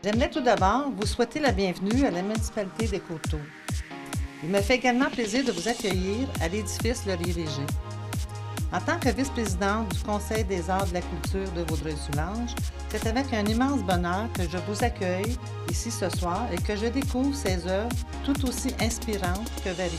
J'aimerais tout d'abord vous souhaiter la bienvenue à la municipalité des Coteaux. Il me fait également plaisir de vous accueillir à l'édifice Laurier-Léger. En tant que vice-présidente du Conseil des arts de la culture de Vaudreuil-Soulanges, c'est avec un immense bonheur que je vous accueille ici ce soir et que je découvre ces œuvres tout aussi inspirantes que variées.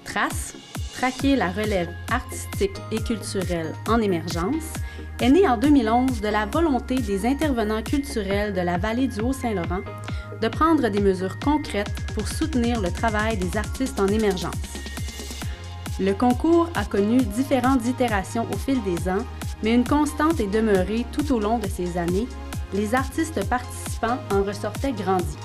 TRACE, Traquer la relève artistique et culturelle en émergence, est née en 2011 de la volonté des intervenants culturels de la vallée du Haut-Saint-Laurent de prendre des mesures concrètes pour soutenir le travail des artistes en émergence. Le concours a connu différentes itérations au fil des ans, mais une constante est demeurée tout au long de ces années. Les artistes participants en ressortaient grandis.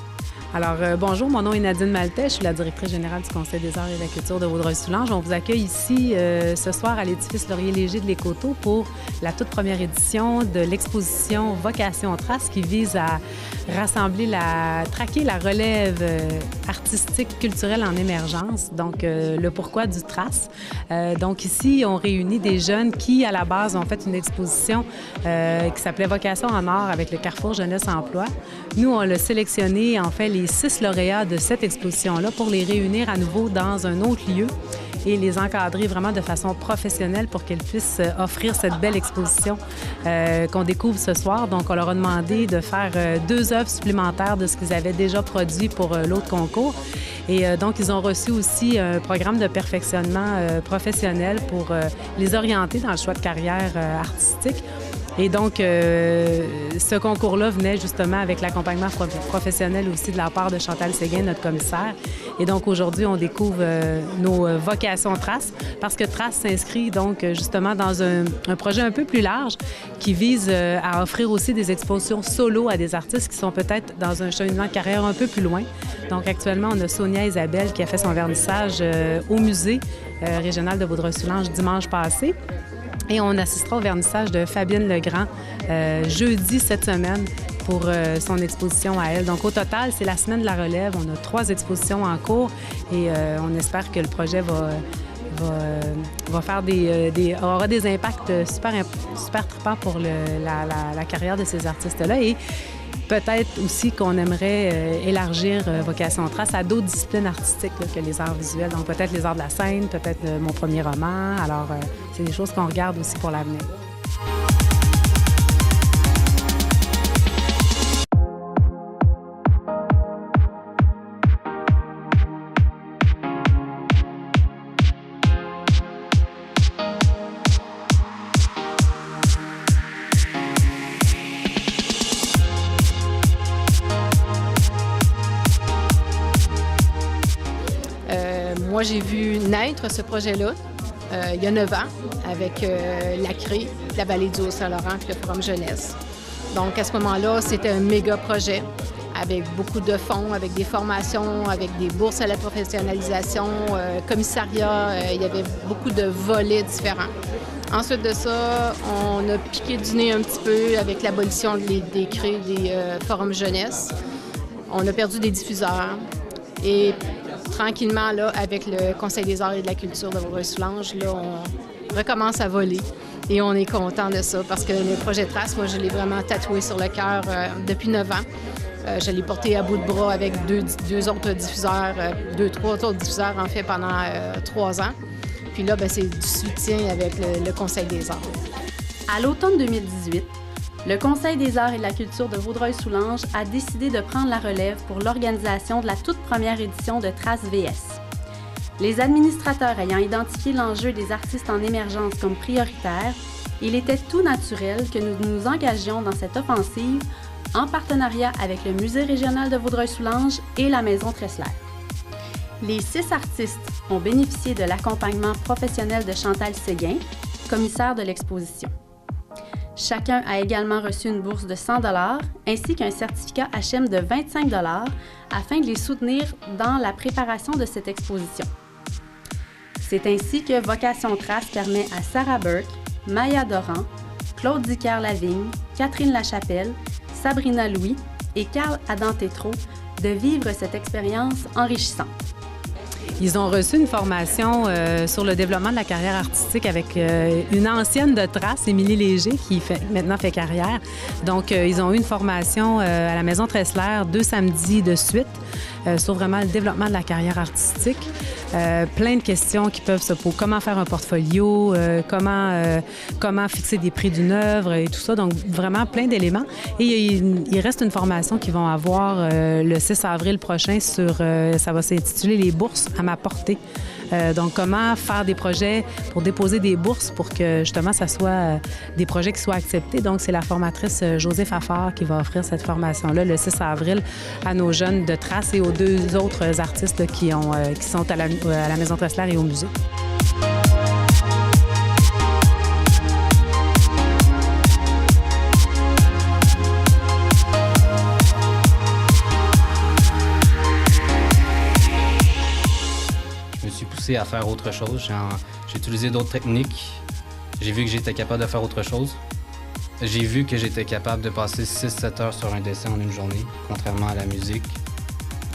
Alors, bonjour, mon nom est Nadine Maltais, je suis la directrice générale du Conseil des arts et de la culture de Vaudreuil-Soulanges. On vous accueille ici ce soir à l'édifice Laurier-Léger de Les Coteaux pour la toute première édition de l'exposition Vocation TRACE qui vise à rassembler, traquer la relève artistique, culturelle en émergence, donc le pourquoi du TRACE. Donc ici, on réunit des jeunes qui, à la base, ont fait une exposition qui s'appelait Vocation en art avec le Carrefour Jeunesse Emploi. Nous, on l'a sélectionné, en fait, les 6 lauréats de cette exposition-là pour les réunir à nouveau dans un autre lieu et les encadrer vraiment de façon professionnelle pour qu'elles puissent offrir cette belle exposition qu'on découvre ce soir. Donc, on leur a demandé de faire 2 œuvres supplémentaires de ce qu'ils avaient déjà produit pour l'autre concours. Et donc, ils ont reçu aussi un programme de perfectionnement professionnel pour les orienter dans le choix de carrière artistique. Et donc, ce concours-là venait justement avec l'accompagnement professionnel aussi de la part de Chantal Séguin, notre commissaire. Et donc, aujourd'hui, on découvre nos vocations TRACE parce que TRACE s'inscrit donc justement dans un projet un peu plus large qui vise à offrir aussi des expositions solo à des artistes qui sont peut-être dans un cheminement de carrière un peu plus loin. Donc, actuellement, on a Sonia Isabelle qui a fait son vernissage au musée régional de Vaudreuil-Soulanges dimanche passé. Et on assistera au vernissage de Fabienne Legrand jeudi cette semaine pour son exposition à elle. Donc, au total, c'est la semaine de la relève. On a 3 expositions en cours et on espère que le projet va faire aura des impacts super trippants pour la carrière de ces artistes-là. Et peut-être aussi qu'on aimerait élargir Vocation TRACE à d'autres disciplines artistiques là, que les arts visuels. Donc, peut-être les arts de la scène, peut-être mon premier roman. Alors, c'est des choses qu'on regarde aussi pour l'avenir. Moi, j'ai vu naître ce projet-là il y a 9 ans avec la CRE, la Vallée du Haut-Saint-Laurent et le Forum Jeunesse. Donc, à ce moment-là, c'était un méga projet avec beaucoup de fonds, avec des formations, avec des bourses à la professionnalisation, commissariat. Il y avait beaucoup de volets différents. Ensuite de ça, on a piqué du nez un petit peu avec l'abolition des CRE, des forums jeunesse. On a perdu des diffuseurs. Et tranquillement, là, avec le Conseil des arts et de la culture de Vaudreuil-Soulanges, là, on recommence à voler. Et on est content de ça parce que le projet TRACE, moi, je l'ai vraiment tatoué sur le cœur depuis 9 ans. Je l'ai porté à bout de bras avec 2 autres diffuseurs, 3 autres diffuseurs, en fait, pendant 3 ans. Puis là, c'est du soutien avec le Conseil des arts. À l'automne 2018, le Conseil des arts et de la culture de Vaudreuil-Soulanges a décidé de prendre la relève pour l'organisation de la toute première édition de TRACE VS. Les administrateurs ayant identifié l'enjeu des artistes en émergence comme prioritaire, il était tout naturel que nous nous engagions dans cette offensive en partenariat avec le Musée régional de Vaudreuil-Soulanges et la Maison Tressler. Les 6 artistes ont bénéficié de l'accompagnement professionnel de Chantal Séguin, commissaire de l'exposition. Chacun a également reçu une bourse de 100 $ ainsi qu'un certificat HM de 25 $ afin de les soutenir dans la préparation de cette exposition. C'est ainsi que Vocation Trace permet à Sarah Burke, Maya Doran, Claude Dicker-Lavigne, Catherine Lachapelle, Sabrina Louis et Carl Adam Tétrault de vivre cette expérience enrichissante. Ils ont reçu une formation sur le développement de la carrière artistique avec une ancienne de Trace, Émilie Léger, qui maintenant fait carrière. Donc, ils ont eu une formation à la Maison Tressler 2 samedis de suite sur vraiment le développement de la carrière artistique. Plein de questions qui peuvent se poser. Comment faire un portfolio, comment fixer des prix d'une œuvre et tout ça. Donc, vraiment plein d'éléments. Et il reste une formation qu'ils vont avoir le 6 avril prochain sur, ça va s'intituler « Les bourses à ma portée ». Donc, comment faire des projets pour déposer des bourses pour que, justement, ça soit des projets qui soient acceptés. Donc, c'est la formatrice Josée Fafard qui va offrir cette formation-là le 6 avril à nos jeunes de Trace et aux 2 autres artistes qui sont à la Maison Tressler et au musée. Je me suis poussé à faire autre chose. J'ai utilisé d'autres techniques. J'ai vu que j'étais capable de faire autre chose. J'ai vu que j'étais capable de passer 6-7 heures sur un dessin en une journée, contrairement à la musique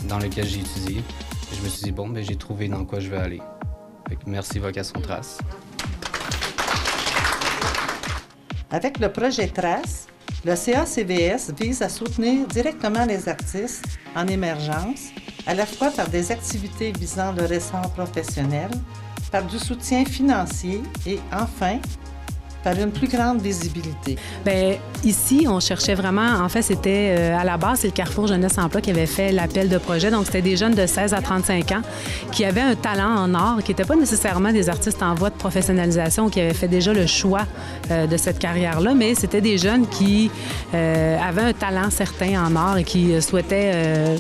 dans laquelle j'ai étudié. Et je me suis dit, bon, j'ai trouvé dans quoi je veux aller. Fait que merci Vocation Trace. Avec le projet Trace, le CACVS vise à soutenir directement les artistes en émergence, à la fois par des activités visant leur essor professionnel, par du soutien financier et, enfin, par une plus grande visibilité. Bien, ici, on cherchait vraiment, en fait, c'était à la base, c'est le Carrefour Jeunesse Emploi qui avait fait l'appel de projet. Donc, c'était des jeunes de 16 à 35 ans qui avaient un talent en art, qui n'étaient pas nécessairement des artistes en voie de professionnalisation, qui avaient fait déjà le choix de cette carrière-là, mais c'était des jeunes qui avaient un talent certain en art et qui souhaitaient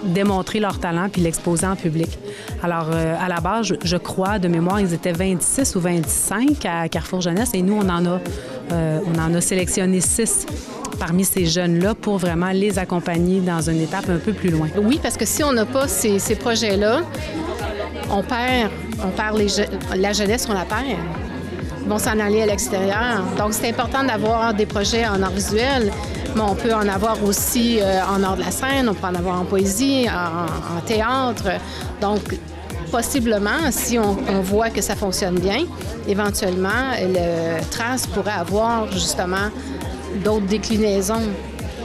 démontrer leur talent puis l'exposer en public. Alors, à la base, je crois, de mémoire, ils étaient 26 ou 25 à Carrefour Jeunesse et nous, on en a sélectionné 6 parmi ces jeunes-là pour vraiment les accompagner dans une étape un peu plus loin. Oui, parce que si on n'a pas ces projets-là, on perd la jeunesse, on la perd. Ils vont s'en aller à l'extérieur. Donc, c'est important d'avoir des projets en art visuel, mais on peut en avoir aussi en art de la scène, on peut en avoir en poésie, en théâtre. Donc, possiblement, si on voit que ça fonctionne bien, éventuellement, le Trace pourrait avoir justement d'autres déclinaisons.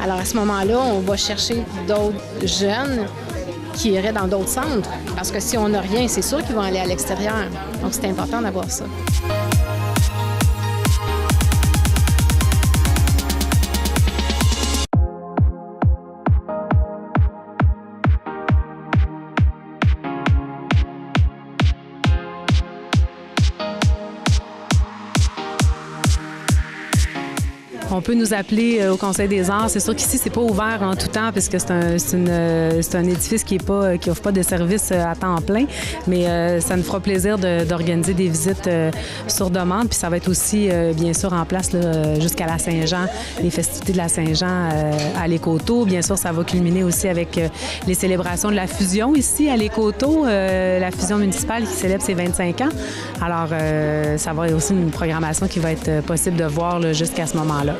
Alors, à ce moment-là, on va chercher d'autres jeunes qui iraient dans d'autres centres. Parce que si on n'a rien, c'est sûr qu'ils vont aller à l'extérieur. Donc, c'est important d'avoir ça. On peut nous appeler au Conseil des arts. C'est sûr qu'ici, c'est pas ouvert en tout temps puisque c'est un édifice qui offre pas de services à temps plein, mais ça nous fera plaisir d'organiser des visites sur demande. Puis ça va être aussi, bien sûr, en place jusqu'à la Saint-Jean, les festivités de la Saint-Jean à l'Écoto. Bien sûr, ça va culminer aussi avec les célébrations de la fusion ici à l'Écoto, la fusion municipale qui célèbre ses 25 ans. Alors, ça va être aussi une programmation qui va être possible de voir jusqu'à ce moment-là.